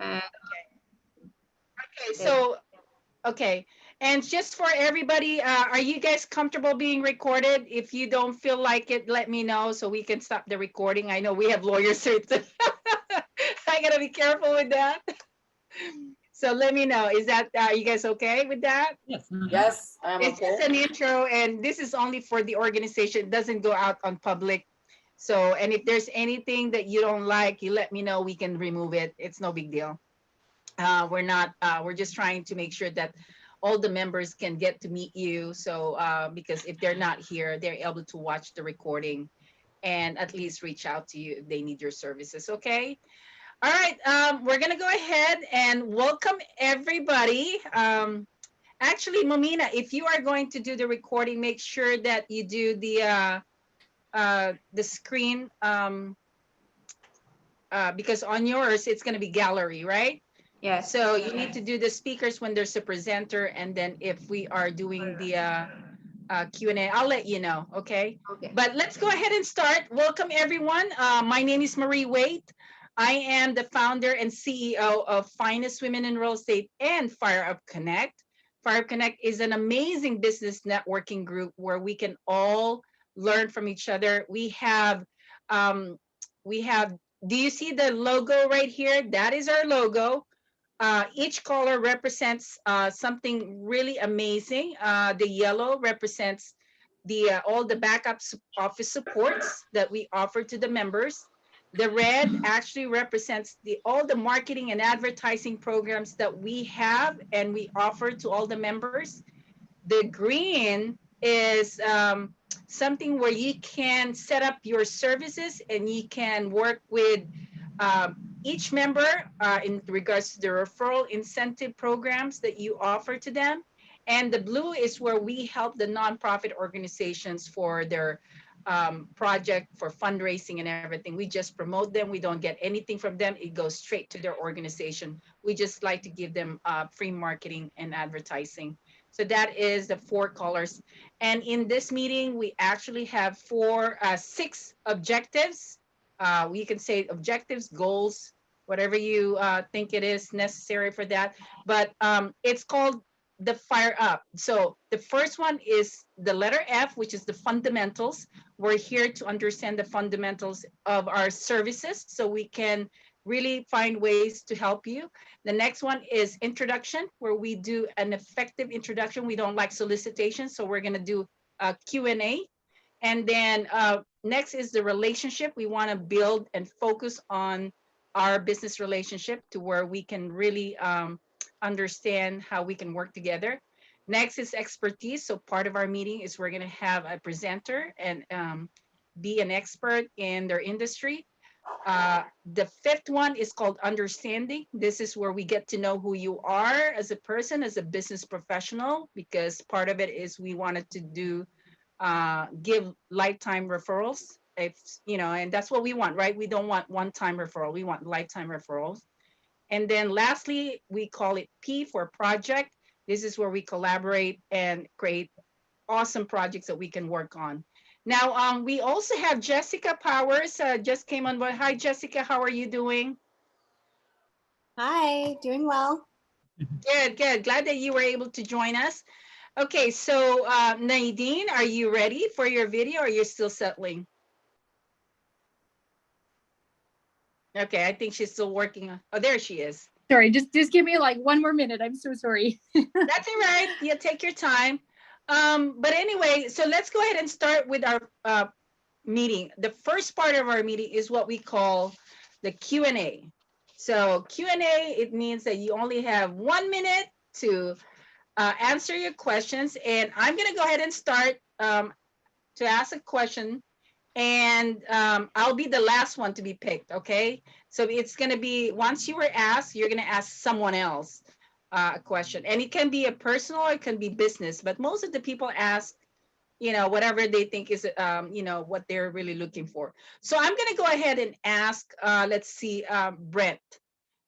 Uh, Okay, it, so okay. And just for everybody, are you guys comfortable being recorded? If you don't feel like it, let me know so we can stop the recording. I know we have lawyers here too. I gotta be careful with that. So let me know. Is that you guys okay with that? Yes. yes, I'm It's just okay. an intro, and this is only for the organization. It doesn't go out on public. So, and if there's anything that you don't like, you let me know. We can remove it. It's no big deal. We're not. We're just trying to make sure that all the members can get to meet you. So, because if they're not here, they're able to watch the recording and at least reach out to you if they need your services. Okay. All right. We're gonna go ahead and welcome everybody. Actually, Momina, if you are going to do the recording, make sure that you do the screen because on yours it's going to be gallery, right? Yes. So you need to do the speakers when there's a presenter, and then if we are doing the Q&A, I'll let you know, okay? Okay. But let's go ahead and start. Welcome, everyone. My name is Marie Waite. I am the founder and CEO of Finest Women in Real Estate and Fire Up Connect. Fire Up Connect is an amazing business networking group where we can all learn from each other. Um, we have, do you see the logo right here? That is our logo. Each color represents something really amazing. The yellow represents the all the backup office supports that we offer to the members. The red actually represents the all the marketing and advertising programs that we have and we offer to all the members. The green is something where you can set up your services and you can work with each member in regards to the referral incentive programs that you offer to them. And the blue is where we help the nonprofit organizations for their project for fundraising and everything. We just promote them. We don't get anything from them. It goes straight to their organization. We just like to give them free marketing and advertising. So that is the four colors. And in this meeting, we actually have six objectives. We can say objectives, goals, whatever you think it is necessary for that. But it's called the fire up. So the first one is the letter F, which is the fundamentals. We're here to understand the fundamentals of our services so we can really find ways to help you. The next one is introduction, where we do an effective introduction. We don't like solicitation, so we're going to do a Q&A. And then next is the relationship. We want to build and focus on our business relationship to where we can really understand how we can work together. Next is expertise. So part of our meeting is we're going to have a presenter and be an expert in their industry. The fifth one is called understanding. This is where we get to know who you are as a person, as a business professional, because part of it is we wanted to do give lifetime referrals. If you know, and that's what we want, right? We don't want one-time referral. We want lifetime referrals. And then lastly, we call it P for project. This is where we collaborate and create awesome projects that we can work on. Now, we also have Jessica Powers just came on board. Hi, Jessica. How are you doing? Hi, doing well. Good, good. Glad that you were able to join us. Okay, so Nadine, are you ready for your video or are you still settling? Okay, I think she's still working on. Oh, there she is. Sorry, just give me like one more minute. I'm so sorry. That's all right. Yeah, take your time. But anyway, so let's go ahead and start with our meeting. The first part of our meeting is what we call the Q&A. So Q&A, it means that you only have 1 minute to answer your questions. And I'm going to go ahead and start to ask a question. And I'll be the last one to be picked, okay? So it's going to be, once you were asked, you're going to ask someone else a question. And it can be a personal, or it can be business. But most of the people ask, you know, whatever they think is, you know, what they're really looking for. So I'm going to go ahead and ask, let's see, Brent.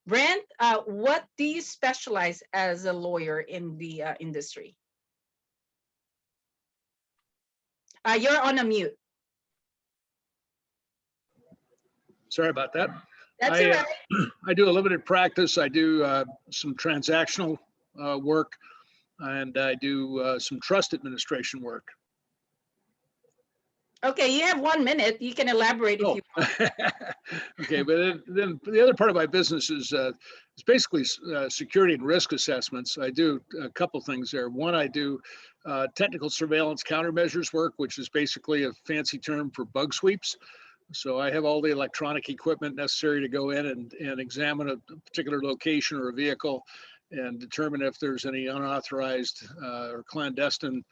Brent, what do you specialize as a lawyer in the industry? You're on a mute. Sorry about that. That's all right. I do a limited practice. I do some transactional work, and I do some trust administration work. Okay, you have 1 minute. You can elaborate if Oh, you want. okay. But then the other part of my business is basically security and risk assessments. I do a couple things there. One, I do technical surveillance countermeasures work, which is basically a fancy term for bug sweeps. So I have all the electronic equipment necessary to go in and examine a particular location or a vehicle and determine if there's any unauthorized or clandestine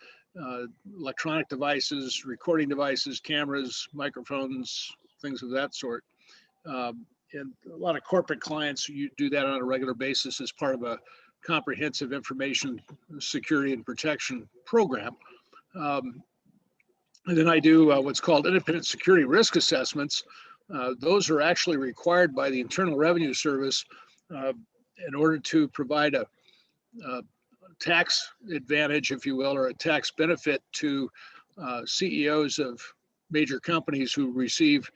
electronic devices, recording devices, cameras, microphones, things of that sort. And a lot of corporate clients, you do that on a regular basis as part of a comprehensive information security and protection program. And then I do what's called independent security risk assessments. Those are actually required by the Internal Revenue Service in order to provide a tax advantage, if you will, or a tax benefit to CEOs of major companies who receive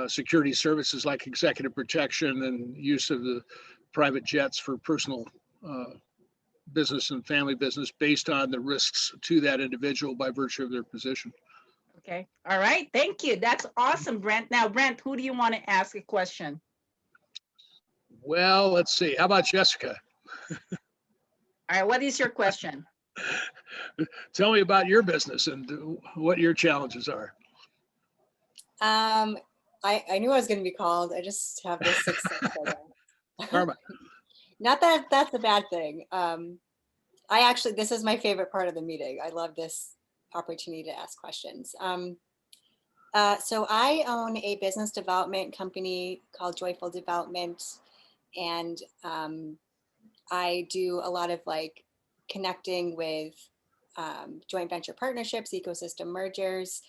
security services like executive protection and use of the private jets for personal business and family business based on the risks to that individual by virtue of their position. Okay. All right. Thank you. That's awesome, Brent. Now, Brent, who do you want to ask a question? Well, let's see. How about Jessica? All right. What is your question? Tell me about your business and what your challenges are. I knew I was going to be called. I just have this sixth sense. Karmen. Not that that's a bad thing. This is my favorite part of the meeting. I love this opportunity to ask questions. So I own a business development company called Joyful Development, and I do a lot of like connecting with joint venture partnerships, ecosystem mergers,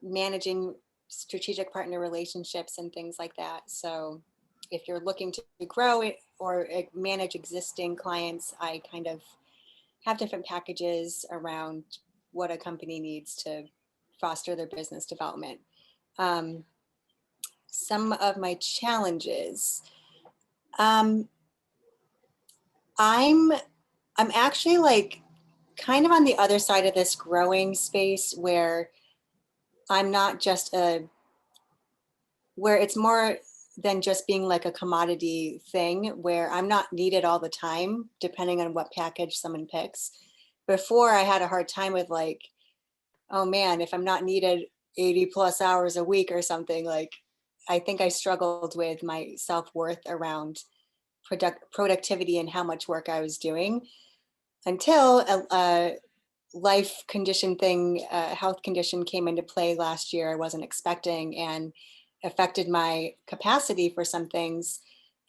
managing strategic partner relationships and things like that. So if you're looking to grow it or manage existing clients, I kind of have different packages around what a company needs to foster their business development. Some of my challenges. I'm actually like kind of on the other side of this growing space where I'm not just where it's more than just being like a commodity thing where I'm not needed all the time, depending on what package someone picks. Before I had a hard time with like, oh man, if I'm not needed 80 plus hours a week or something, like I think I struggled with my self-worth around productivity and how much work I was doing until a life condition thing, health condition came into play last year I wasn't expecting and affected my capacity for some things.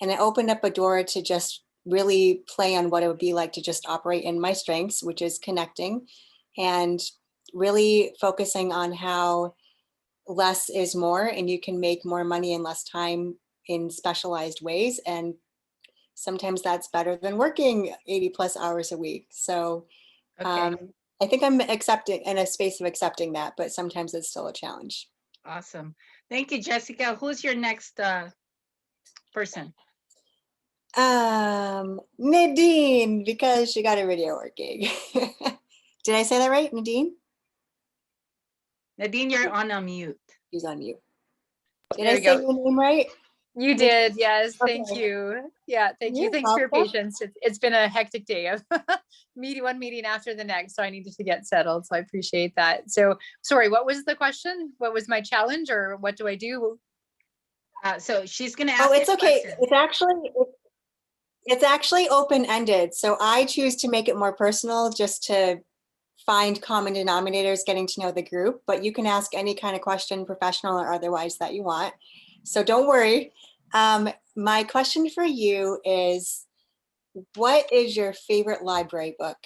And it opened up a door to just really play on what it would be like to just operate in my strengths, which is connecting and really focusing on how less is more and you can make more money in less time in specialized ways. And sometimes that's better than working 80 plus hours a week. So Okay. I think I'm accepting in a space of accepting that, but sometimes it's still a challenge. Awesome. Thank you, Jessica. Who's your next person? Nadine, because she got her video working. Did I say that right, Nadine? Nadine, you're on a mute. She's on mute. Did There I you say go. your name right? You did, yes. Thank Okay. you. Yeah, thank you. You're Thanks for your welcome. patience. It's been a hectic day of one meeting after the next, so I needed to get settled. So I appreciate that. So sorry, what was the question? What was my challenge, or what do I do? So she's gonna ask. Oh, it's you a okay. question. It's actually open-ended. So I choose to make it more personal just to find common denominators, getting to know the group, but you can ask any kind of question, professional or otherwise, that you want. So don't worry. My question for you is, what is your favorite library book,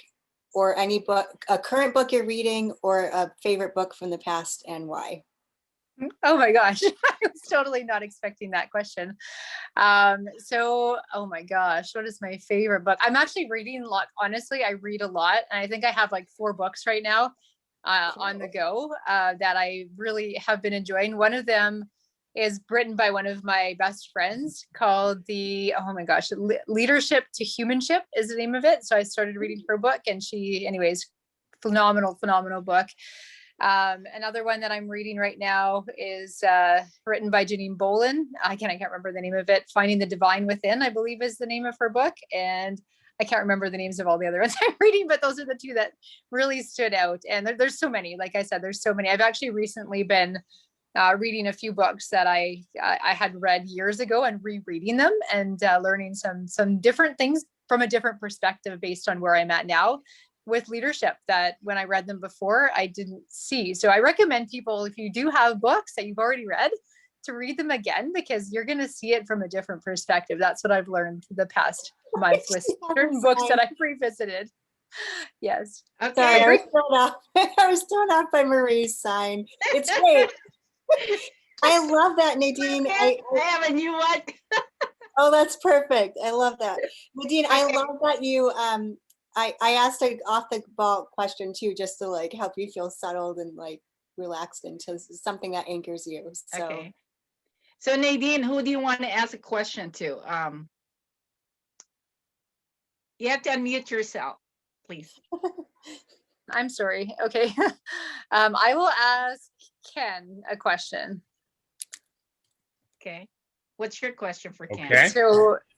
or any book, a current book you're reading, or a favorite book from the past, and why? Oh my gosh, I was totally not expecting that question. Oh my gosh, what is my favorite book? I'm actually reading a lot. Honestly, I read a lot, and I think I have like 4 books right now on the go that I really have been enjoying. One of them is written by one of my best friends called oh my gosh, Leadership to Humanship is the name of it. So I started reading her book, and she, anyways, phenomenal book. Another one that I'm reading right now is written by Janine Bolin. I can't remember the name of it. Finding the Divine Within, I believe, is the name of her book. And I can't remember the names of all the other ones I'm reading, but those are the two that really stood out. And there's so many. Like I said, there's so many. I've actually recently been reading a few books that I had read years ago and rereading them and learning some different things from a different perspective based on where I'm at now with leadership that when I read them before, I didn't see. So I recommend people, if you do have books that you've already read, to read them again, because you're going to see it from a different perspective. That's what I've learned the past month with certain books that I've revisited. Yes. Okay. Sorry, I was thrown off. I was thrown off by Marie's sign. It's great. I love that, Nadine. I have a new one. Oh, that's perfect. I love that. Nadine, I love that you, I asked an off the ball question too, just to like help you feel settled and like relaxed into something that anchors you. So. Okay. So Nadine, who do you want to ask a question to? You have to unmute yourself, please. I'm sorry. Okay. I will ask Ken a question. Okay. What's your question for Ken? Okay.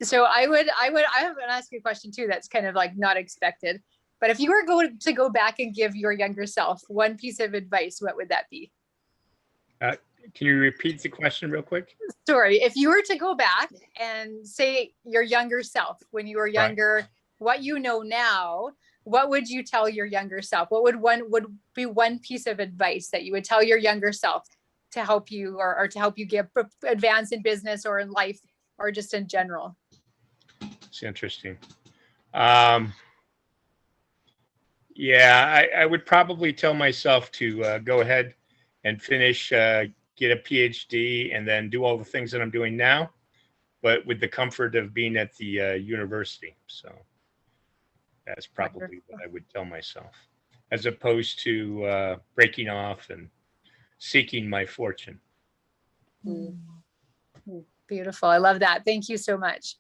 So I have to ask you a question too that's kind of like not expected. But if you were going to go back and give your younger self one piece of advice, what would that be? Can you repeat the question real quick? Sorry, if you were to go back and say your younger self when you were younger, what you know now, what would you tell your younger self? What would be one piece of advice that you would tell your younger self to help you or to help you advance in business or in life or just in general? It's interesting. Yeah, I would probably tell myself to go ahead and finish, get a PhD, and then do all the things that I'm doing now, but with the comfort of being at the university. So that's probably what I would tell myself, as opposed to breaking off and seeking my fortune. Beautiful. I love that. Thank you so much.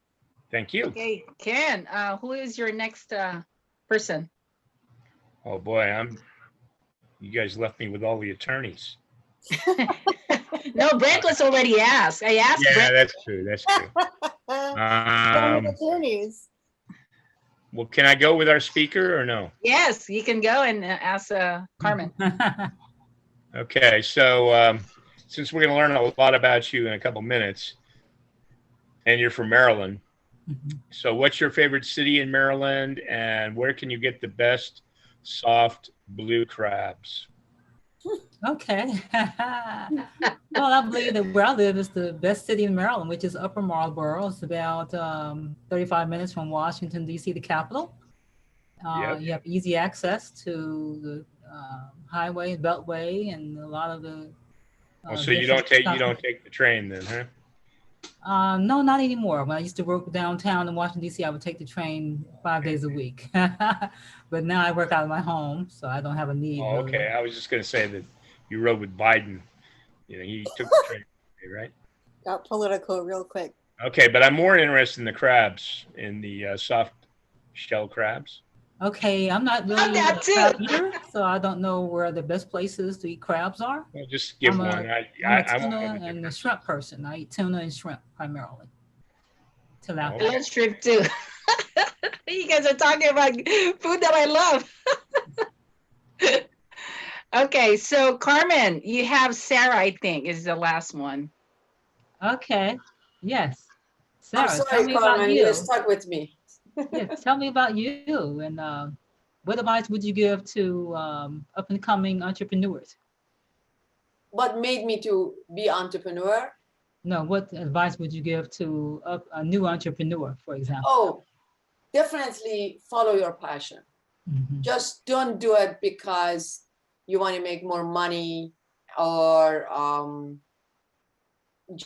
Thank you. Okay, Ken, who is your next person? Oh boy, you guys left me with all the attorneys. No, Brent was already asked. I asked Yeah, Brent. that's true. That's true. Attorneys. Well, can I go with our speaker or no? Yes, you can go and ask Karmen. Okay, so since we're going to learn a lot about you in a couple minutes, and you're from Maryland, so what's your favorite city in Maryland, and where can you get the best soft blue crabs? Okay. Well, I believe that where I live is the best city in Maryland, which is Upper Marlboro. It's about 35 minutes from Washington, D.C., the capital. Yep. You have easy access to the highway, beltway, and a lot of the. So you don't take the train then, huh? No, not anymore. When I used to work downtown in Washington, D.C., I would take the train 5 days a week. But now I work out of my home, so I don't have a need. Oh, okay. I was just going to say that you rode with Biden. You know, he took the train, right? Got political real quick. Okay, but I'm more interested in the crabs, in the soft shell crabs. Okay, I'm not really a crab eater, so I don't know where the best places to eat crabs are. Well, just give one. I'm a tuna and a shrimp person. I eat tuna and shrimp primarily. Tilapia. I love shrimp too. You guys are talking about food that I love. Okay, so Karmen, you have Sarah, I think, is the last one. Okay, yes. Sarah, I'm sorry, tell me about Karmen, you. you're stuck with me. Yeah, tell me about you and what advice would you give to up and coming entrepreneurs? What made me to be entrepreneur? No, what advice would you give to a new entrepreneur, for example? Oh, definitely follow your passion. Just don't do it because you want to make more money or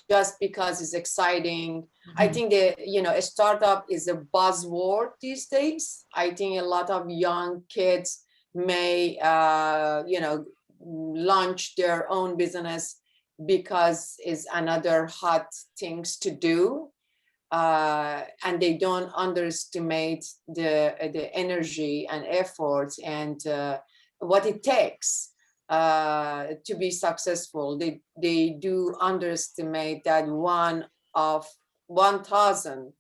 just because it's exciting. I think that, a startup is a buzzword these days. I think a lot of young kids may, launch their own business because it's another hot things to do. And they don't underestimate the energy and effort and what it takes to be successful. They do underestimate that one of 1,000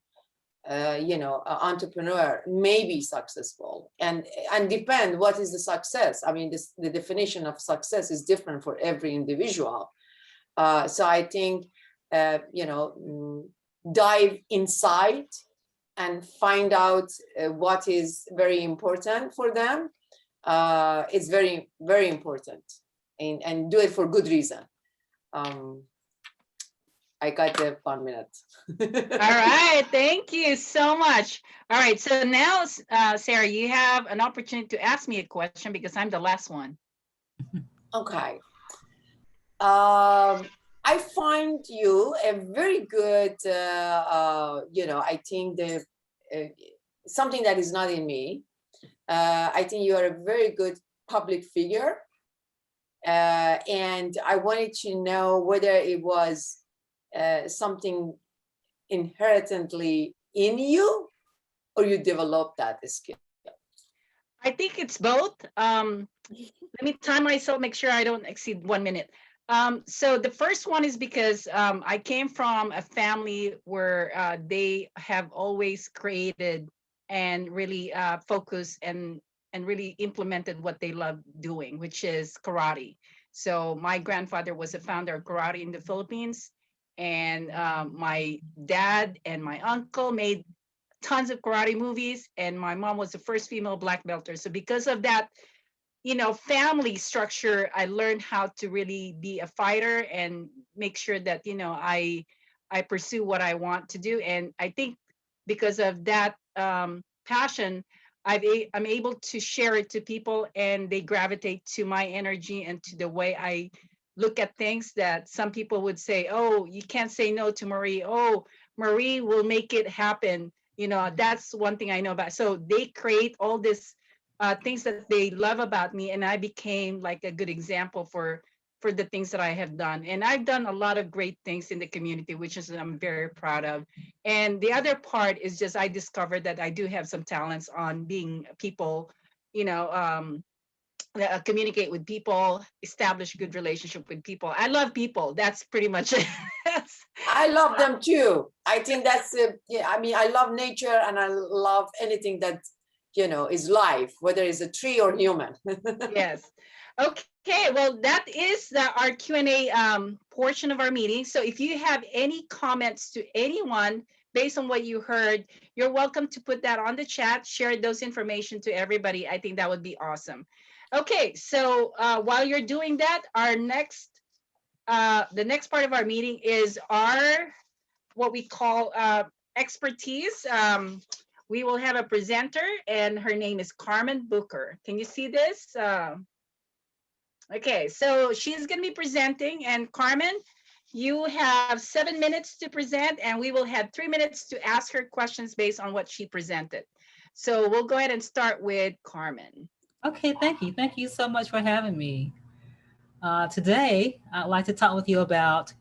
entrepreneur may be successful, and depend what is the success. I mean, the definition of success is different for every individual. So I think dive inside and find out what is very important for them. It's very, very important, and do it for good reason. I got the 1 minute. All right, thank you so much. All right, so now, Sarah, you have an opportunity to ask me a question because I'm the last one. Okay. I find you a very good, I think something that is not in me. I think you are a very good public figure. And I wanted to know whether it was something inherently in you, or you developed that skill. I think it's both. Let me time myself, make sure I don't exceed 1 minute. So the first one is because I came from a family where they have always created and really focused and really implemented what they love doing, which is karate. So my grandfather was a founder of karate in the Philippines, and my dad and my uncle made tons of karate movies, and my mom was the first female black belter. So because of that, family structure, I learned how to really be a fighter and make sure that, I pursue what I want to do. And I think because of that passion, I'm able to share it to people, and they gravitate to my energy and to the way I look at things, that some people would say, oh, you can't say no to Marie. Oh, Marie will make it happen. That's one thing I know about. So they create all this things that they love about me, and I became like a good example for the things that I have done. And I've done a lot of great things in the community, which is I'm very proud of. And the other part is just I discovered that I do have some talents on being people, communicate with people, establish good relationship with people. I love people. That's pretty much it. I love them too. I think that's I love nature, and I love anything that is life, whether it's a tree or human. Yes. Okay, well, that is our Q&A portion of our meeting. So if you have any comments to anyone based on what you heard, you're welcome to put that on the chat, share those information to everybody. I think that would be awesome. Okay, so while you're doing that, the next part of our meeting is what we call expertise. We will have a presenter, and her name is Karmen Booker. Can you see this? Okay, so she's going to be presenting, and Karmen, you have 7 minutes to present, and we will have 3 minutes to ask her questions based on what she presented. So we'll go ahead and start with Karmen. Okay, thank you. Thank you so much for having me. Today, I'd like to talk with you about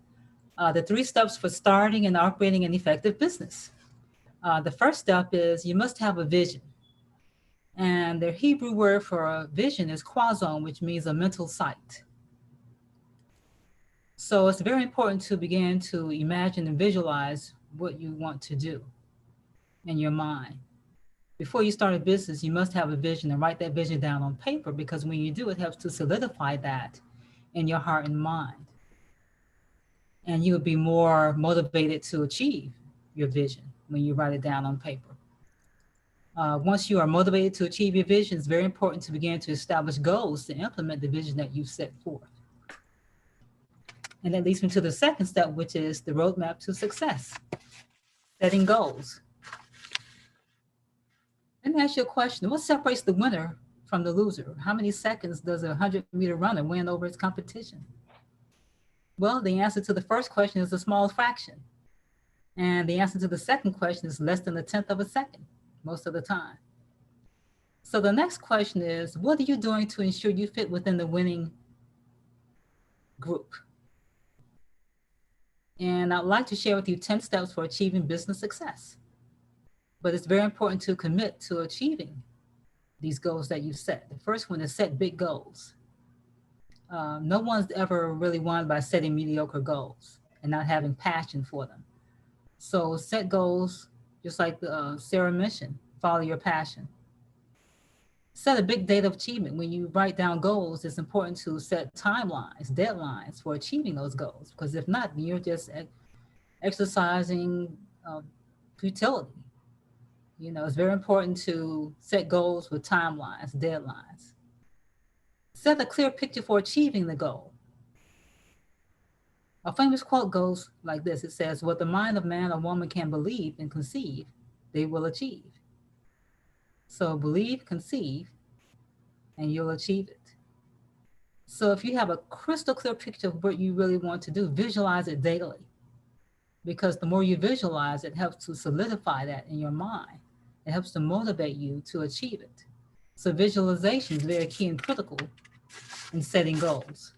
the 3 steps for starting and operating an effective business. The first step is you must have a vision. And the Hebrew word for a vision is quazon, which means a mental sight. So it's very important to begin to imagine and visualize what you want to do in your mind. Before you start a business, you must have a vision and write that vision down on paper, because when you do, it helps to solidify that in your heart and mind. And you'll be more motivated to achieve your vision when you write it down on paper. Once you are motivated to achieve your vision, it's very important to begin to establish goals to implement the vision that you've set forth. And that leads me to the second step, which is the roadmap to success, setting goals. Let me ask you a question. What separates the winner from the loser? How many seconds does a 100-meter runner win over his competition? Well, the answer to the first question is a small fraction. And the answer to the second question is less than 1/10 of a second, most of the time. So the next question is, what are you doing to ensure you fit within the winning group? And I'd like to share with you 10 steps for achieving business success. But it's very important to commit to achieving these goals that you set. The first one is set big goals. No one's ever really won by setting mediocre goals and not having passion for them. So set goals, just like Sarah mentioned, follow your passion. Set a big date of achievement. When you write down goals, it's important to set timelines, deadlines for achieving those goals, because if not, you're just exercising futility. You know, it's very important to set goals with timelines, deadlines. Set a clear picture for achieving the goal. A famous quote goes like this. It says, what the mind of man or woman can believe and conceive, they will achieve. So believe, conceive, and you'll achieve it. So if you have a crystal clear picture of what you really want to do, visualize it daily. Because the more you visualize, it helps to solidify that in your mind. It helps to motivate you to achieve it. So visualization is very key and critical in setting goals.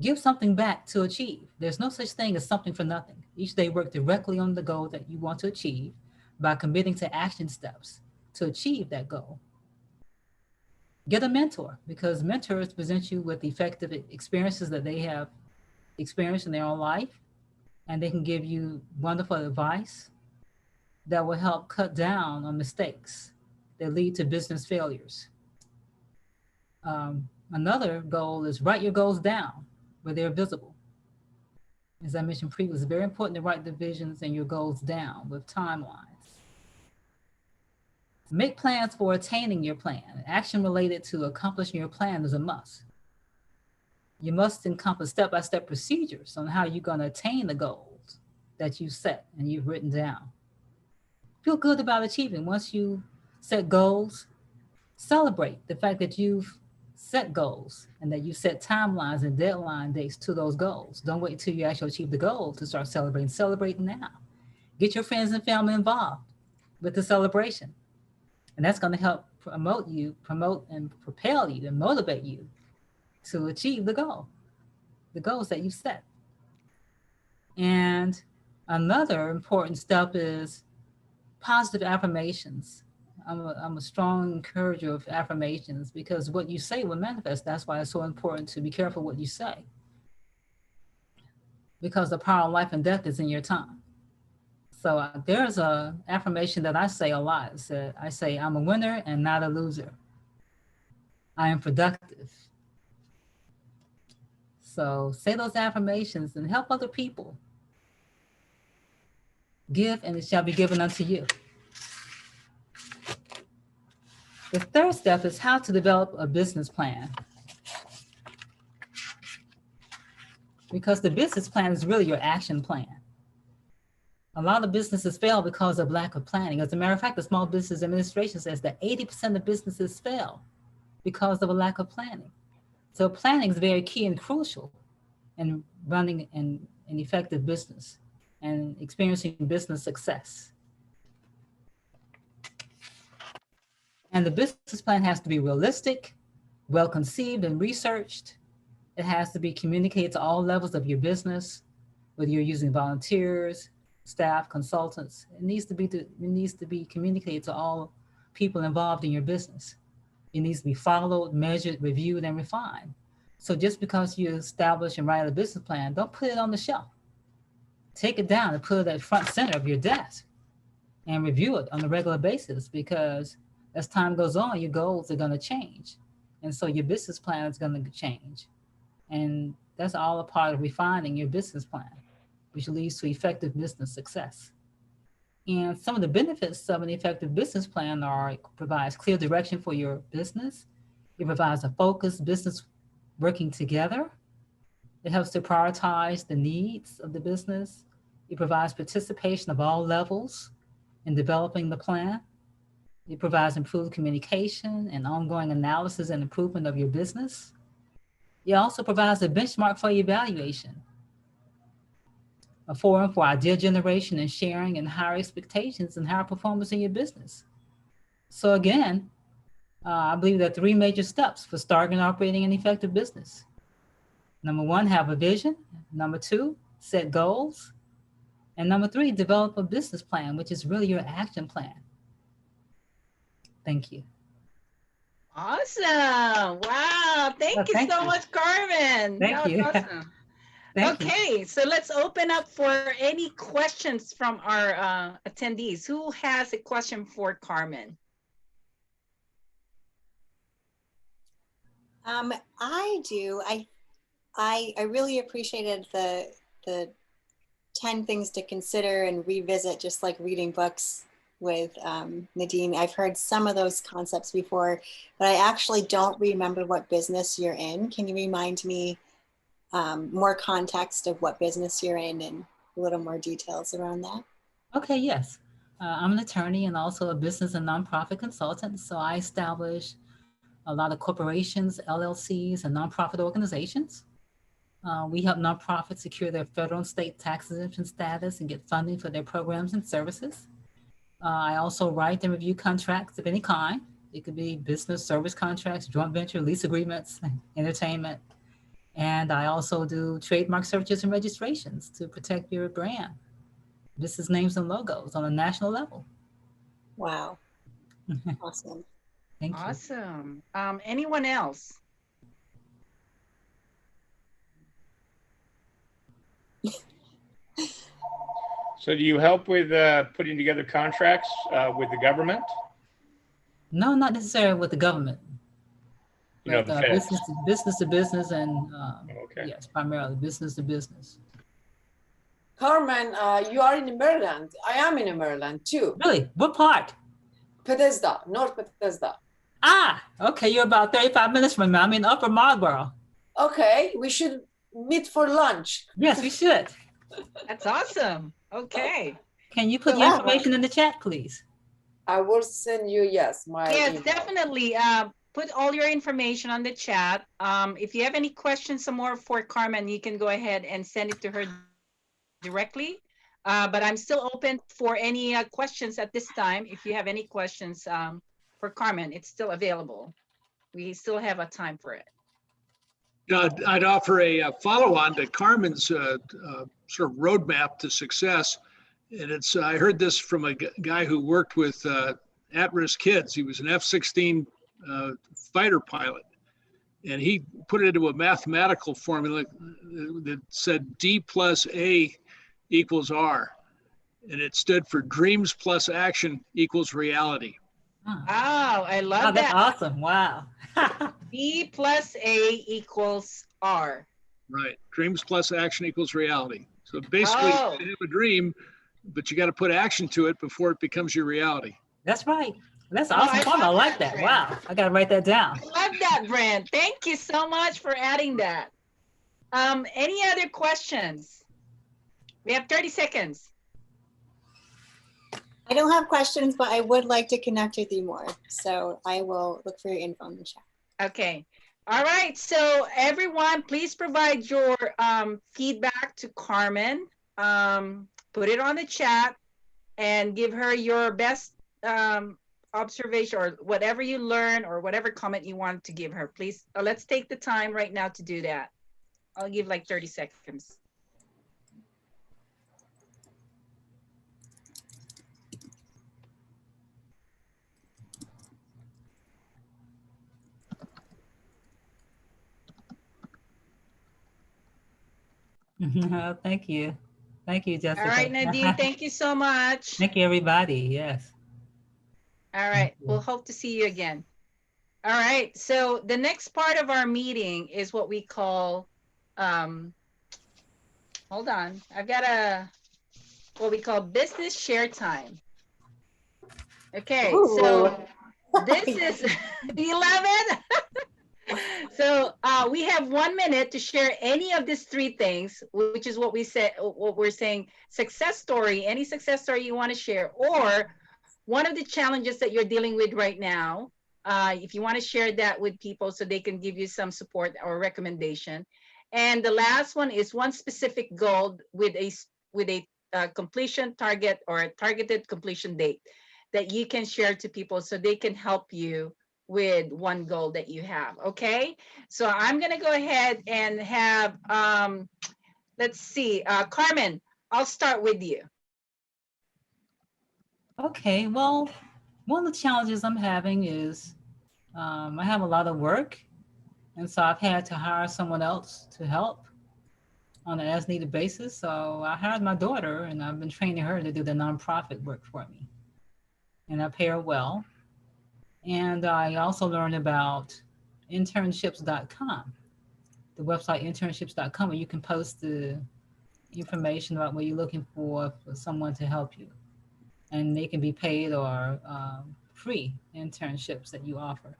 Give something back to achieve. There's no such thing as something for nothing. Each day work directly on the goal that you want to achieve by committing to action steps to achieve that goal. Get a mentor, because mentors present you with effective experiences that they have experienced in their own life, and they can give you wonderful advice that will help cut down on mistakes that lead to business failures. Another goal is write your goals down where they're visible. As I mentioned previously, it's very important to write the visions and your goals down with timelines. Make plans for attaining your plan. Action related to accomplishing your plan is a must. You must encompass step-by-step procedures on how you're going to attain the goals that you set and you've written down. Feel good about achieving. Once you set goals, celebrate the fact that you've set goals and that you set timelines and deadline dates to those goals. Don't wait until you actually achieve the goal to start celebrating. Celebrate now. Get your friends and family involved with the celebration. And that's going to help promote and propel you and motivate you to achieve the goals that you set. And another important step is positive affirmations. I'm a strong encourager of affirmations, because what you say will manifest. That's why it's so important to be careful what you say, because the power of life and death is in your tongue. So there's an affirmation that I say a lot. I say, I'm a winner and not a loser. I am productive. So say those affirmations and help other people. Give and it shall be given unto you. The third step is how to develop a business plan. Because the business plan is really your action plan. A lot of businesses fail because of lack of planning. As a matter of fact, the Small Business Administration says that 80% of businesses fail because of a lack of planning. So planning is very key and crucial in running an effective business and experiencing business success. And the business plan has to be realistic, well conceived and researched. It has to be communicated to all levels of your business, whether you're using volunteers, staff, consultants. It needs to be communicated to all people involved in your business. It needs to be followed, measured, reviewed, and refined. So just because you establish and write a business plan, don't put it on the shelf. Take it down and put it at front center of your desk and review it on a regular basis, because as time goes on, your goals are going to change. And so your business plan is going to change. And that's all a part of refining your business plan, which leads to effective business success. And some of the benefits of an effective business plan are it provides clear direction for your business. It provides a focused business working together. It helps to prioritize the needs of the business. It provides participation of all levels in developing the plan. It provides improved communication and ongoing analysis and improvement of your business. It also provides a benchmark for evaluation, a forum for idea generation and sharing, and higher expectations and higher performance in your business. So again, I believe there are 3 major steps for starting and operating an effective business. Number one, have a vision. Number two, set goals. And number three, develop a business plan, which is really your action plan. Thank you. Awesome. Wow. Thank you thank so you. much, Carmen. Thank That was you. awesome. Thank you. Okay, so let's open up for any questions from our attendees. Who has a question for Carmen? I do. I really appreciated the 10 things to consider and revisit, just like reading books with Nadine. I've heard some of those concepts before, but I actually don't remember what business you're in. Can you remind me more context of what business you're in and a little more details around that? Okay, yes. I'm an attorney and also a business and nonprofit consultant. So I establish a lot of corporations, LLCs, and nonprofit organizations. We help nonprofits secure their federal and state tax exemption status and get funding for their programs and services. I also write and review contracts of any kind. It could be business service contracts, joint venture, lease agreements, entertainment. And I also do trademark searches and registrations to protect your brand, business names and logos on a national level. Wow. Awesome. Thank you. Awesome. Anyone else? So do you help with putting together contracts with the government? No, not necessarily with the government. You know, But, the feds. business to business, and Okay. yes, primarily business to business. Carmen, you are in Maryland. I am in Maryland too. Really? What part? Bethesda, North Bethesda. Ah, okay. You're about 35 minutes from me. I'm in Upper Marlboro. Okay, we should meet for lunch. Yes, we should. That's awesome. Okay. Can you put So, your information in the chat, please? I will send you, yes, my Yes, email. definitely. Put all your information on the chat. If you have any questions some more for Carmen, you can go ahead and send it to her directly. But I'm still open for any questions at this time. If you have any questions for Carmen, it's still available. We still have a time for it. I'd offer a follow-on to Carmen's sort of roadmap to success. And it's, I heard this from a guy who worked with at-risk kids. He was an F-16 fighter pilot. And he put it into a mathematical formula that said D plus A equals R. And it stood for dreams plus action equals reality. Wow, I love Oh, that's that. awesome. Wow. B plus A equals R. Right. Dreams plus action equals reality. So basically, you have a dream, but you got to put action to it before it becomes your reality. That's right. That's Oh, awesome. I Formula. I love like that, that. Brent. Wow. I got to write that down. I love that, Brent. Thank you so much for adding that. Any other questions? We have 30 seconds. I don't have questions, but I would like to connect with you more. So I will look for your info in the chat. Okay. All right. So everyone, please provide your feedback to Carmen. Put it on the chat and give her your best observation or whatever you learn or whatever comment you want to give her. Please, let's take the time right now to do that. I'll give like 30 seconds. Thank you. Thank you, Jessica. All right, Nadine, thank you so much. Thank you, everybody. Yes. All right, we'll hope to see you again. All right, so the next part of our meeting is what we call, hold on, I've got what we call business share time. Okay, so this is 11. So we have 1 minute to share any of these three things, which is what we said, what we're saying, success story, any success story you want to share, or one of the challenges that you're dealing with right now. If you want to share that with people so they can give you some support or recommendation. And the last one is one specific goal with a completion target or a targeted completion date that you can share to people so they can help you with one goal that you have. Okay, so I'm gonna go ahead and have let's see, Carmen, I'll start with you. Okay, well, one of the challenges I'm having is I have a lot of work, and so I've had to hire someone else to help on an as needed basis. So I hired my daughter, and I've been training her to do the nonprofit work for me, and I pay her well. And I also learned about internships.com, the website internships.com, where you can post the information about what you're looking for someone to help you. And they can be paid or free internships that you offer.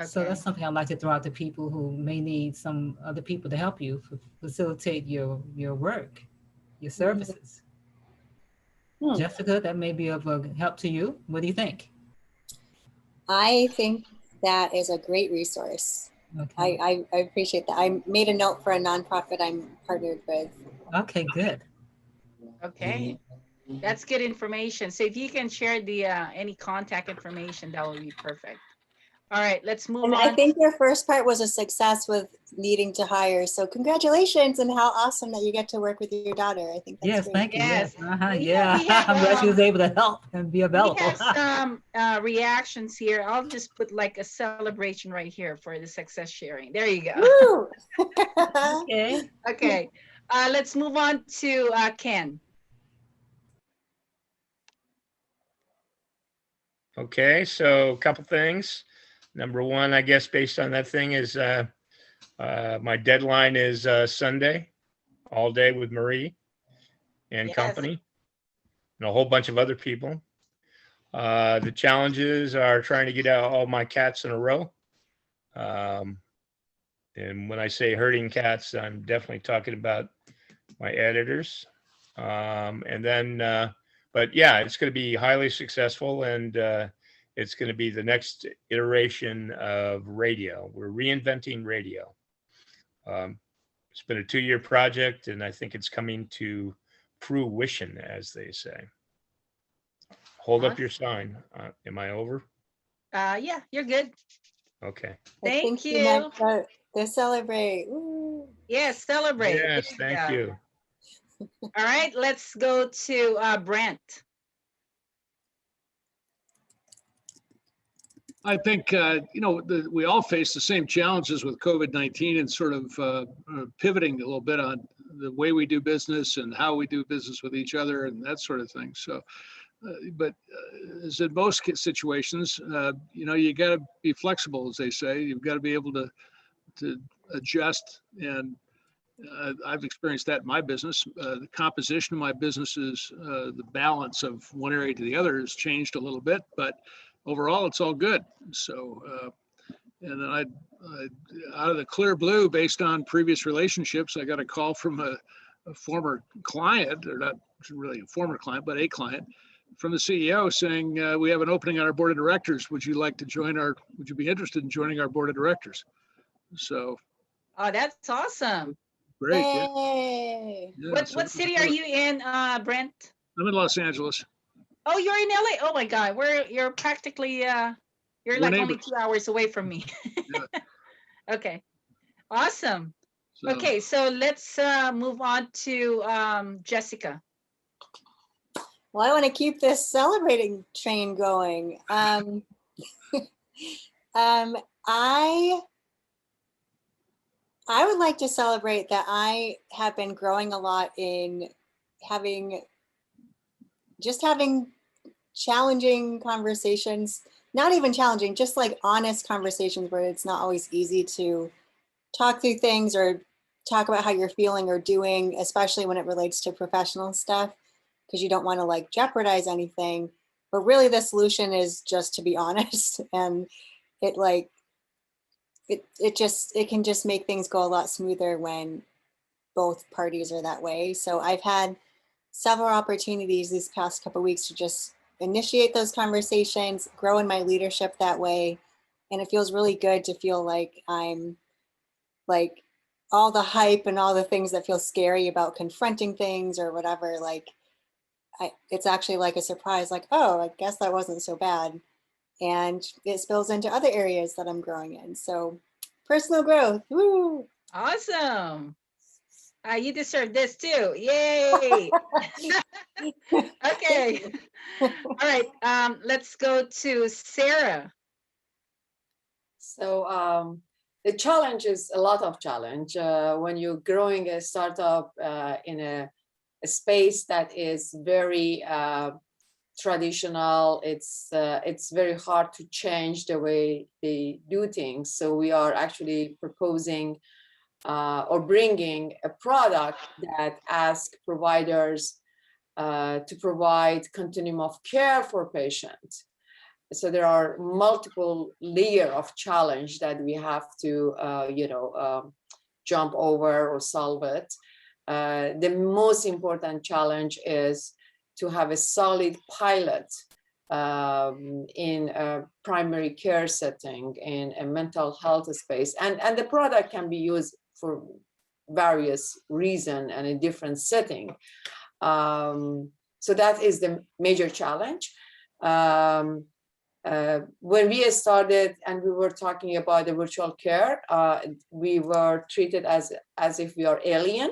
So Okay. that's something I'd like to throw out to people who may need some other people to help you facilitate your work, your services. Hmm. Jessica, that may be of help to you. What do you think? I think that is a great resource. Okay. I appreciate that. I made a note for a nonprofit I'm partnered with. Okay, good. Okay, that's good information. So if you can share the any contact information, that would be perfect. All right, let's move And I on. think your first part was a success with needing to hire. So congratulations, and how awesome that you get to work with your daughter. I think that's Yes, great. thank you. Yes. Yes. Uh-huh. You know, Yeah. we have, I'm glad she was able to help and be We available. have some reactions here. I'll just put like a celebration right here for the success sharing. There you go. Woo! Okay. Okay, let's move on to Ken. Okay, so a couple things. Number one, I guess based on that thing is my deadline is Sunday, all day with Marie and Yes. company and a whole bunch of other people. The challenges are trying to get out all my cats in a row. And when I say herding cats, I'm definitely talking about my editors. And then, but yeah, it's going to be highly successful, and it's going to be the next iteration of radio. We're reinventing radio. It's been a 2-year project, and I think it's coming to fruition, as they say. Hold up your sign. Am I over? Yeah, you're good. Okay. I think Thank you meant you. to celebrate. Woo. Yes, celebrate. There Yes, you thank go. you. All right, let's go to Brent. I think, we all face the same challenges with COVID-19 and sort of pivoting a little bit on the way we do business and how we do business with each other and that sort of thing. So, but as in most situations, you got to be flexible, as they say. You've got to be able to adjust. And I've experienced that in my business. The composition of my business is the balance of one area to the other has changed a little bit, but overall, it's all good. So, and then I, out of the clear blue, based on previous relationships, I got a call from a former client, or not really a former client, but a client from the CEO saying, we have an opening on our board of directors. Would you be interested in joining our board of directors? So. Oh, that's awesome. Great. Yeah. Yay. Yeah, What city are you in, Brent? I'm in Los Angeles. Oh, you're in LA. Oh my God, you're practically you're We're like only neighbors. 2 hours away from me. Yeah. Okay, awesome. So, Okay, so let's move on to Jessica. Well, I want to keep this celebrating train going. I would like to celebrate that I have been growing a lot in having challenging conversations, not even challenging, just like honest conversations where it's not always easy to talk through things or talk about how you're feeling or doing, especially when it relates to professional stuff, because you don't want to like jeopardize anything. But really the solution is just to be honest, and it can just make things go a lot smoother when both parties are that way. So I've had several opportunities these past couple of weeks to just initiate those conversations, grow in my leadership that way. And it feels really good to feel like I'm like all the hype and all the things that feel scary about confronting things or whatever, like it's actually like a surprise, like, oh, I guess that wasn't so bad. and it spills into other areas that I'm growing in. So personal growth, woo! Awesome. You deserve this too. Yay. Okay. All right. Let's go to Sarah. So the challenge is a lot of challenge when you're growing a startup in a space that is very traditional. It's very hard to change the way they do things. So we are actually proposing or bringing a product that asks providers to provide continuum of care for patients. So there are multiple layer of challenge that we have to, jump over or solve it. The most important challenge is to have a solid pilot in a primary care setting, in a mental health space. And the product can be used for various reasons and in different setting. So that is the major challenge. When we started and we were talking about the virtual care, we were treated as if we are alien.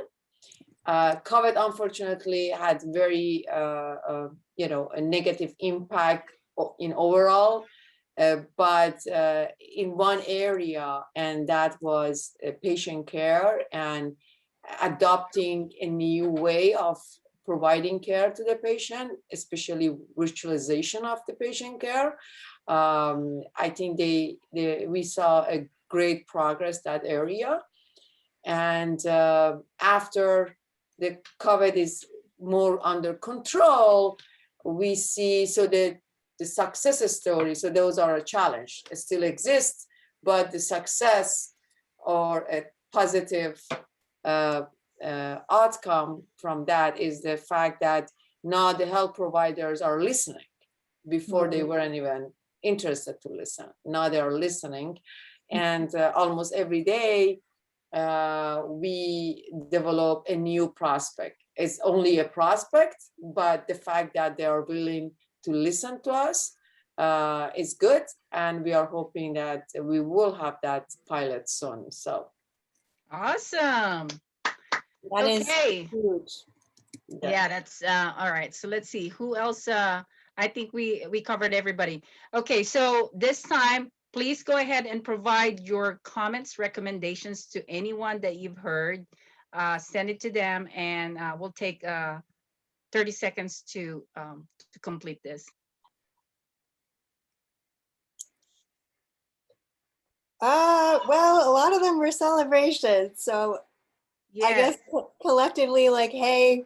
COVID unfortunately had very, a negative impact in overall, but in one area, and that was patient care and adopting a new way of providing care to the patient, especially virtualization of the patient care. I think we saw a great progress that area. And after the COVID is more under control, we see the success story. So those are a challenge. It still exists, but the success or a positive outcome from that is the fact that now the health providers are listening. Before they weren't even interested to listen. Now they are listening, and almost every day we develop a new prospect. It's only a prospect, but the fact that they are willing to listen to us is good, and we are hoping that we will have that pilot soon. So awesome. That is Okay. huge. Yeah, that's all right. So let's see who else. I think we covered everybody. Okay, so this time, please go ahead and provide your comments, recommendations to anyone that you've heard. Send it to them, and we'll take 30 seconds to complete this. Well, a lot of them were celebrations. So I guess collectively, like, hey,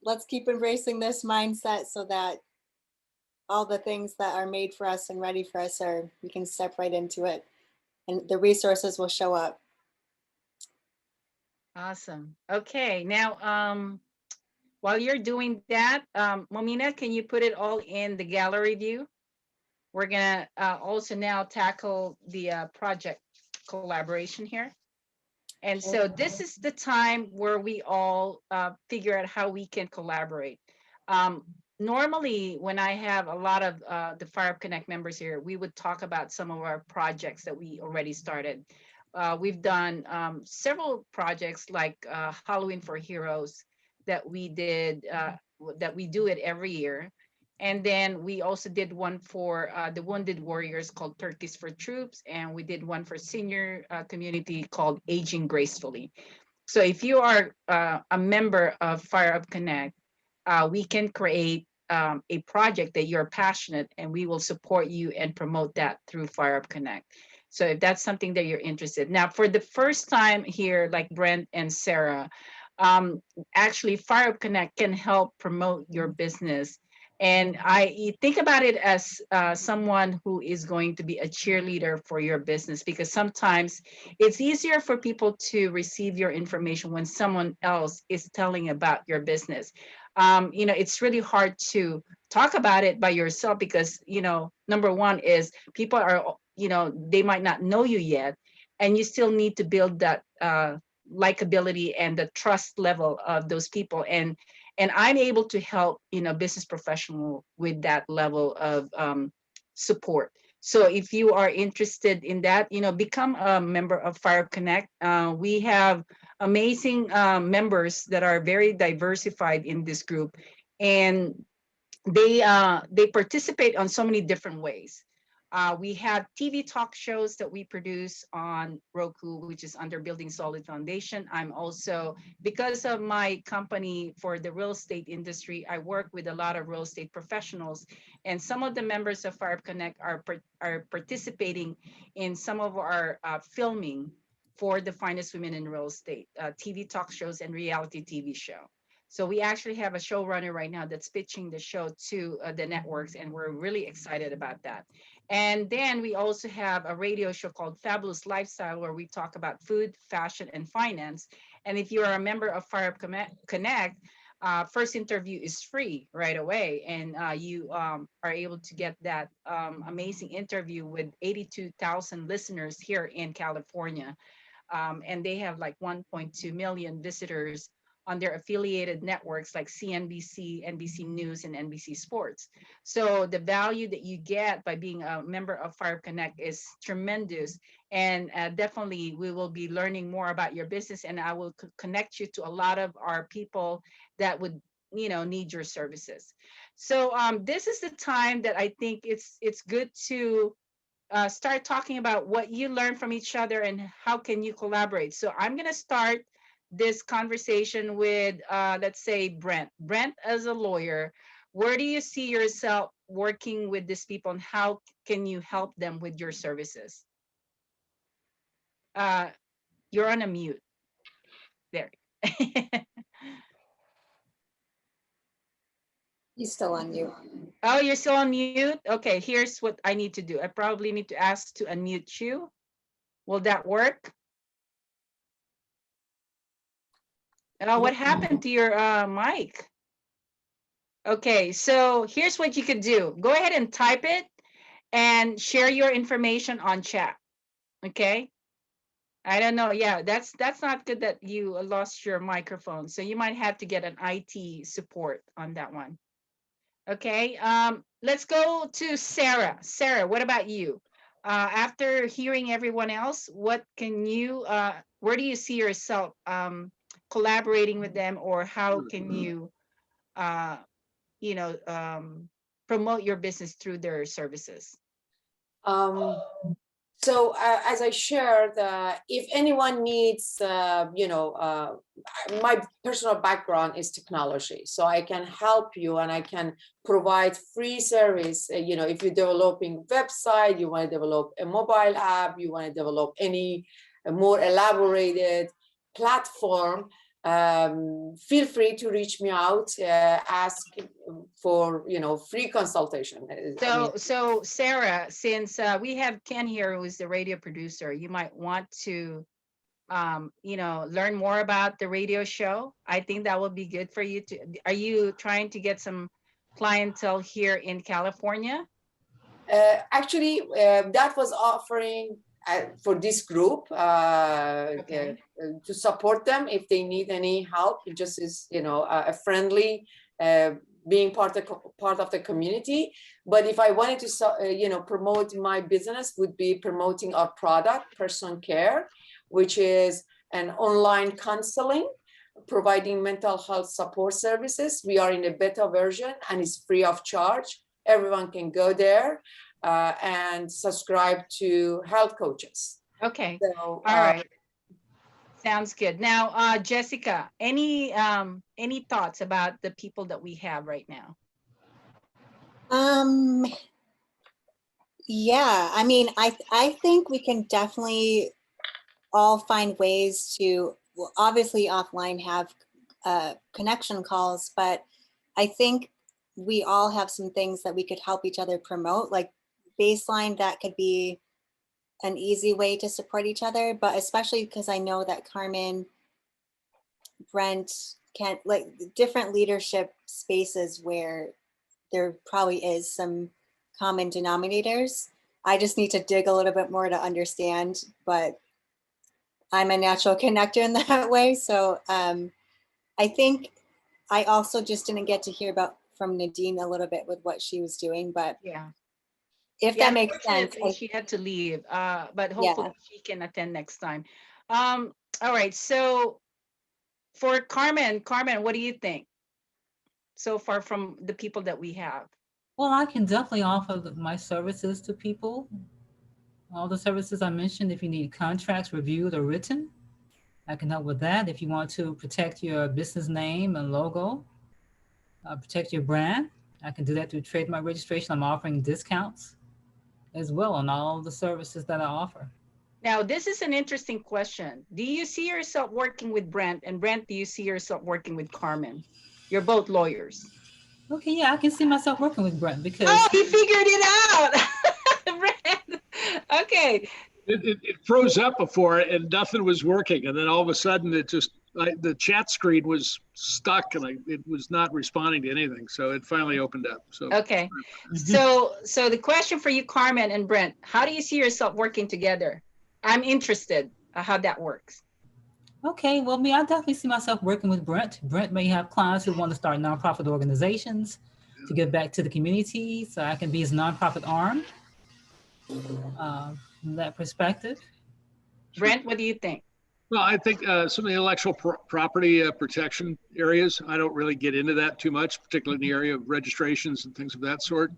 let's keep embracing this mindset so that all the things that are made for us and ready for us we can step right into it, and the resources will show up. Awesome. Okay, now while you're doing that, Momina, can you put it all in the gallery view? We're gonna also now tackle the project collaboration here. And so this is the time where we all figure out how we can collaborate. Normally, when I have a lot of the Fire Up Connect members here, we would talk about some of our projects that we already started. We've done several projects like Halloween for Heroes that we did, that we do it every year. And then we also did one for the Wounded Warriors called Turkeys for Troops. And we did one for senior community called Aging Gracefully. So if you are a member of Fire Up Connect, we can create a project that you're passionate, and we will support you and promote that through Fire Up Connect. So if that's something that you're interested. Now, for the first time here, like Brent and Sarah, actually Fire Up Connect can help promote your business. And you think about it as someone who is going to be a cheerleader for your business, because sometimes it's easier for people to receive your information when someone else is telling about your business. It's really hard to talk about it by yourself because, number one is people are, they might not know you yet, and you still need to build that likability and the trust level of those people. And I'm able to help, business professional with that level of support. So if you are interested in that, become a member of Fire Connect. We have amazing members that are very diversified in this group, and they participate on so many different ways. We have TV talk shows that we produce on Roku, which is under Building Solid Foundation. I'm also, because of my company for the real estate industry, I work with a lot of real estate professionals, and some of the members of Fire Connect are participating in some of our filming for the finest women in real estate, TV talk shows and reality TV show. So we actually have a showrunner right now that's pitching the show to the networks, and we're really excited about that. And then we also have a radio show called Fabulous Lifestyle, where we talk about food, fashion, and finance. And if you are a member of Fire Up Connect, first interview is free right away, and you are able to get that amazing interview with 82,000 listeners here in California. And they have like 1.2 million visitors on their affiliated networks like CNBC, NBC News, and NBC Sports. So the value that you get by being a member of Fire Connect is tremendous. And definitely we will be learning more about your business, and I will connect you to a lot of our people that would need your services. So this is the time that I think it's good to start talking about what you learn from each other and how can you collaborate. So I'm going to start this conversation with, let's say, Brent. Brent, as a lawyer, where do you see yourself working with these people, and how can you help them with your services? You're on a mute. There. He's still on you. Oh, you're still on mute? Okay, here's what I need to do. I probably need to ask to unmute you. Will that work? What happened to your mic? Okay, so here's what you could do. Go ahead and type it and share your information on chat. Okay. I don't know. Yeah, that's not good that you lost your microphone. So you might have to get an IT support on that one. Okay. Let's go to Sarah. Sarah, what about you? After hearing everyone else, what can you where do you see yourself collaborating with them, or how can you promote your business through their services? So as I shared, if anyone needs, my personal background is technology, so I can help you and I can provide free service. If you're developing website, you want to develop a mobile app, you want to develop any more elaborated platform, feel free to reach me out, ask for free consultation. So Sarah, since we have Ken here, who is the radio producer, you might want to learn more about the radio show. I think that would be good for you to. Are you trying to get some clientele here in California? Actually, that was offering for this group Okay. to support them if they need any help. It just is, a friendly being part of the community. But if I wanted to, promote my business, would be promoting our product, Person Care, which is an online counseling, providing mental health support services. We are in a beta version and it's free of charge. Everyone can go there and subscribe to health coaches. Okay. So, all right. Sounds good. Now, Jessica, any thoughts about the people that we have right now? Yeah, I mean, I think we can definitely all find ways to, well, obviously offline have connection calls, but I think we all have some things that we could help each other promote, like Baseline. That could be an easy way to support each other, but especially because I know that Karmen, Brent, can, like, different leadership spaces where there probably is some common denominators. I just need to dig a little bit more to understand, but I'm a natural connector in that way. So I think I also just didn't get to hear from Nadine a little bit with what she was doing, but Yeah. if Yeah, that makes sense. unfortunately, she had to leave, but Yeah. hopefully she can attend next time. All right, so for Carmen, what do you think so far from the people that we have? Well, I can definitely offer my services to people. All the services I mentioned, if you need contracts reviewed or written, I can help with that. If you want to protect your business name and logo, protect your brand, I can do that through trademark registration. I'm offering discounts as well on all the services that I offer. Now, this is an interesting question. Do you see yourself working with Brent? And Brent, do you see yourself working with Carmen? You're both lawyers. Okay, yeah, I can see myself working with Brent because Oh, he figured it out. Brent. Okay. It froze up before and nothing was working. And then all of a sudden it just, the chat screen was stuck and it was not responding to anything. So it finally opened up. So Okay. So the question for you, Carmen and Brent, how do you see yourself working together? I'm interested how that works. okay, well, me, I definitely see myself working with Brent. Brent may have clients who want to start nonprofit organizations to give back to the community, so I can be his nonprofit arm from that perspective. Brent, what do you think? Well, I think some of the intellectual property protection areas, I don't really get into that too much, particularly in the area of registrations and things of that sort.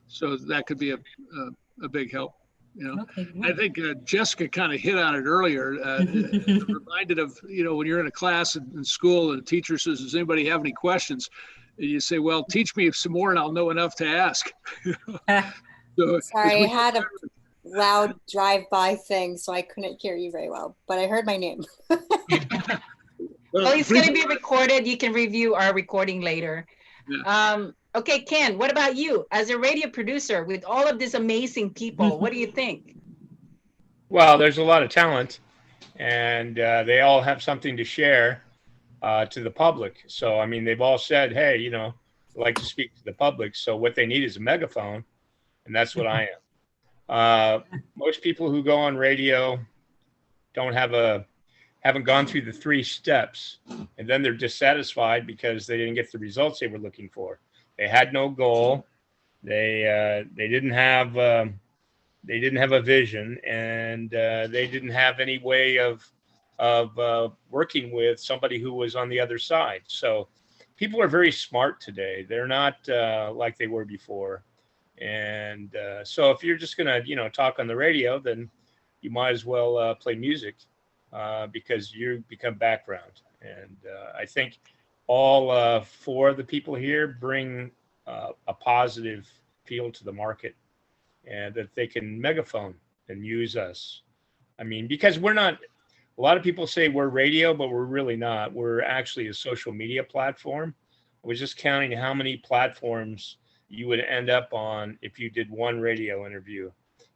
So that could be a big help. You know, Okay, I great. think Jessica kind of hit on it earlier. Reminded of, you know, when you're in a class in school and the teacher says, "Does anybody have any questions?" And you say, "Well, teach me some more, and I'll know enough to ask." So Sorry, I had a loud drive-by thing, so I couldn't hear you very well, but I heard my name. Well, it's going to be recorded. You can review our recording later. Yeah. Okay, Ken, what about you as a radio producer with all of these amazing people? What do you think? Well, there's a lot of talent, and they all have something to share to the public. So, I mean, they've all said, hey, you know, I'd like to speak to the public. So, what they need is a megaphone, and that's what I am. Most people who go on radio don't haven't gone through the 3 steps, and then they're dissatisfied because they didn't get the results they were looking for. They had no goal. They didn't have a vision, and they didn't have any way of working with somebody who was on the other side. So people are very smart today. They're not like they were before. And so if you're just gonna, you know, talk on the radio, then you might as well play music because you become background. And I think all 4 of the people here bring a positive feel to the market, and that they can megaphone and use us. I mean, because we're not, a lot of people say we're radio, but we're really not. We're actually a social media platform. I was just counting how many platforms you would end up on if you did one radio interview.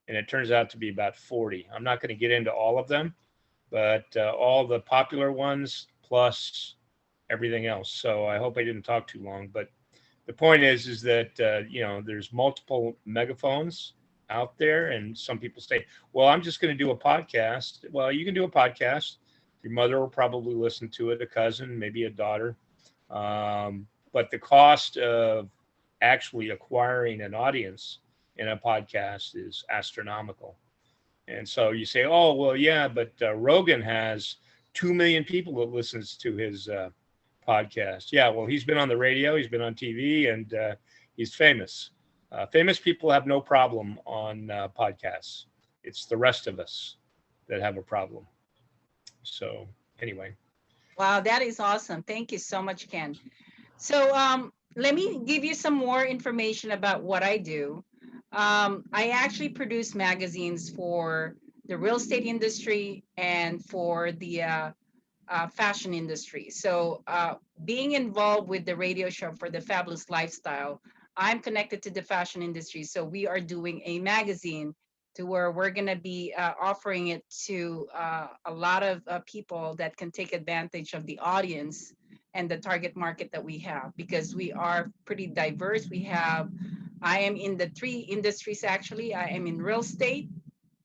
And it turns out to be about 40. I'm not going to get into all of them, but all the popular ones plus everything else. So I hope I didn't talk too long, but the point is that, you know, there's multiple megaphones out there, and some people say, well, I'm just going to do a podcast. Well, you can do a podcast. Your mother will probably listen to it, a cousin, maybe a daughter. But the cost of actually acquiring an audience in a podcast is astronomical. And so you say, oh, well, yeah, but Rogan has 2 million people that listens to his podcast. Yeah, well, he's been on the radio, he's been on TV, and he's famous. Famous people have no problem on podcasts. It's the rest of us that have a problem. So anyway. Wow, that is awesome. Thank you so much, Ken. So let me give you some more information about what I do. I actually produce magazines for the real estate industry and for the fashion industry. So being involved with the radio show for the Fabulous Lifestyle, I'm connected to the fashion industry. So we are doing a magazine to where we're going to be offering it to a lot of people that can take advantage of the audience and the target market that we have, because we are pretty diverse. I am in the 3 industries actually. I am in real estate,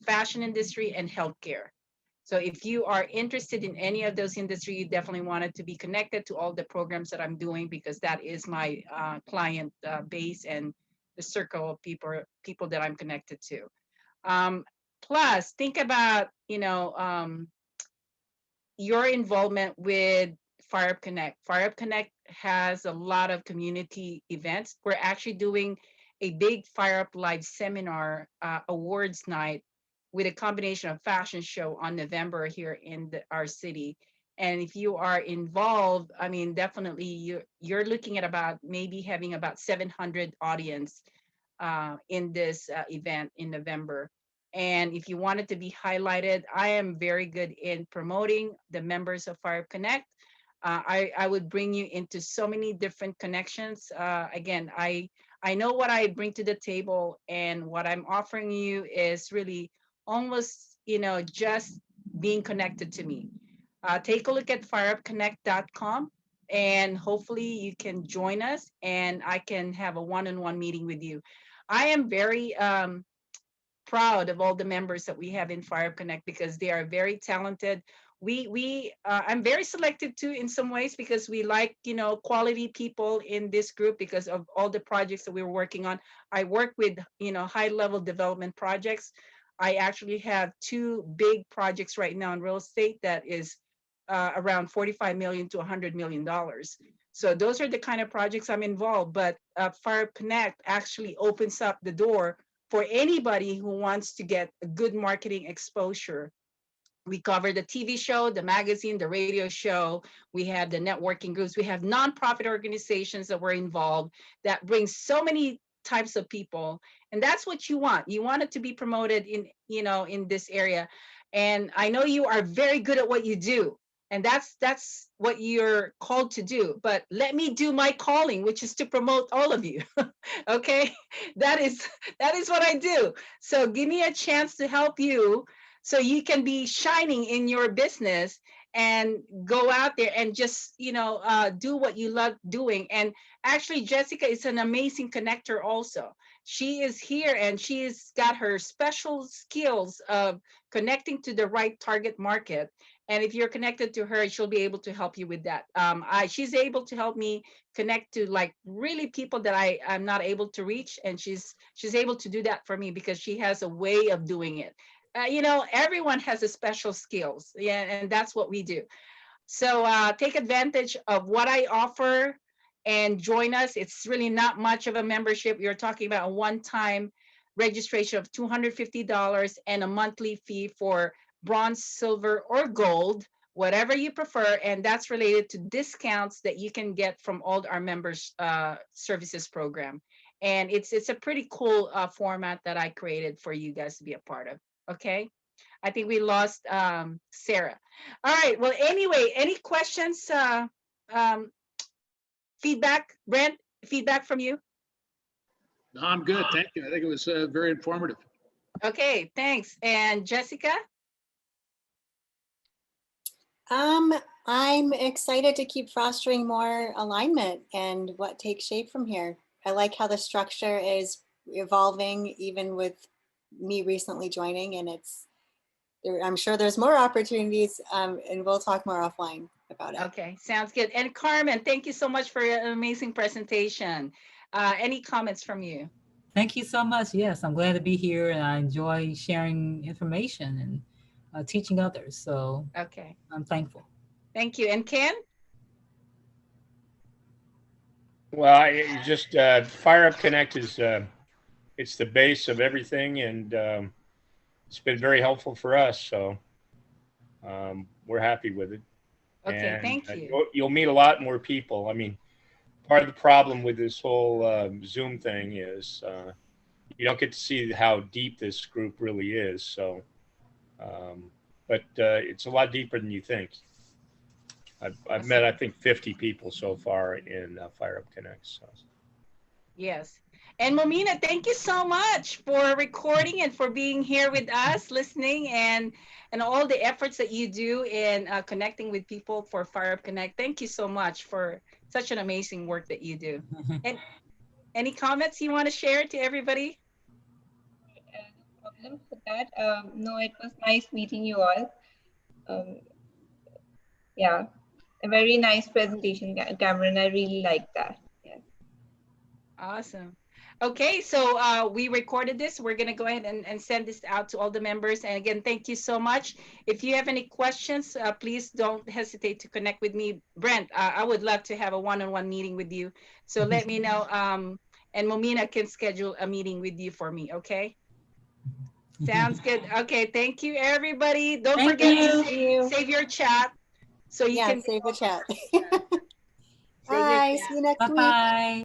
fashion industry, and healthcare. So if you are interested in any of those industries, you definitely wanted to be connected to all the programs that I'm doing, because that is my client base and the circle of people that I'm connected to. Plus, think about, your involvement with Fire Up Connect. Fire Up Connect has a lot of community events. We're actually doing a big Fire Up Live seminar awards night with a combination of fashion show on November here in our city. And if you are involved, I mean, definitely you're looking at about maybe having about 700 audience in this event in November. And if you wanted to be highlighted, I am very good in promoting the members of Fire Connect. I would bring you into so many different connections. Again, I know what I bring to the table, and what I'm offering you is really almost, just being connected to me. Take a look at fireupconnect.com, and hopefully you can join us and I can have a one-on-one meeting with you. I am very proud of all the members that we have in Fire Connect because they are very talented. I'm very selective too in some ways because we like, quality people in this group because of all the projects that we're working on. I work with, high level development projects. I actually have two big projects right now in real estate that is around 45 million to 100 million dollars. So those are the kind of projects I'm involved, but Fire Connect actually opens up the door for anybody who wants to get a good marketing exposure. We cover the TV show, the magazine, the radio show. We have the networking groups. We have nonprofit organizations that were involved that bring so many types of people. And that's what you want. You want it to be promoted in this area. And I know you are very good at what you do. And that's what you're called to do. But let me do my calling, which is to promote all of you. Okay? That is what I do. So give me a chance to help you so you can be shining in your business and go out there and just do what you love doing. And actually Jessica is an amazing connector also. She is here and she's got her special skills of connecting to the right target market. And if you're connected to her, she'll be able to help you with that. She's able to help me connect to like really people that I'm not able to reach, and she's able to do that for me because she has a way of doing it. Everyone has a special skills. Yeah, and that's what we do. So take advantage of what I offer and join us. It's really not much of a membership. You're talking about a one-time registration of $250 and a monthly fee for bronze, silver, or gold, whatever you prefer. And that's related to discounts that you can get from all our members services program. And it's a pretty cool format that I created for you guys to be a part of. Okay. I think we lost Sarah. All right. Well, anyway, any questions, feedback, Brent, feedback from you? No, I'm good. Thank you. I think it was very informative. Okay, thanks. And Jessica? I'm excited to keep fostering more alignment and what takes shape from here. I like how the structure is evolving, even with me recently joining, and I'm sure there's more opportunities, and we'll talk more offline about it. Okay, sounds good. And Karmen, thank you so much for your amazing presentation. Any comments from you? Thank you so much. Yes, I'm glad to be here, and I enjoy sharing information and teaching others. So okay, I'm thankful. Thank you. And Ken? Well, just Fire Up Connect is it's the base of everything, and it's been very helpful for us. So we're happy with it. Okay, and, thank you. You'll meet a lot more people. I mean, part of the problem with this whole Zoom thing is you don't get to see how deep this group really is. So, but it's a lot deeper than you think. I've met, I think, 50 people so far in Fire Up Connect. So. Yes. And Momina, thank you so much for recording and for being here with us, listening, and all the efforts that you do in connecting with people for Fire Up Connect. Thank you so much for such an amazing work that you do. And any comments you want to share to everybody? No problem for that. No, it was nice meeting you all. Yeah, a very nice presentation, Cameron. I really like that. Yes. Awesome. Okay, so we recorded this. We're going to go ahead and send this out to all the members. And again, thank you so much. If you have any questions, please don't hesitate to connect with me. Brent, I would love to have a one-on-one meeting with you. So let me know. And Momina can schedule a meeting with you for me, okay? Sounds good. Okay, thank you, everybody. Don't Thank forget you. to Thank you. save your chat so you Yeah, can save the chat. save your Bye. chat. See you next week. Bye-bye.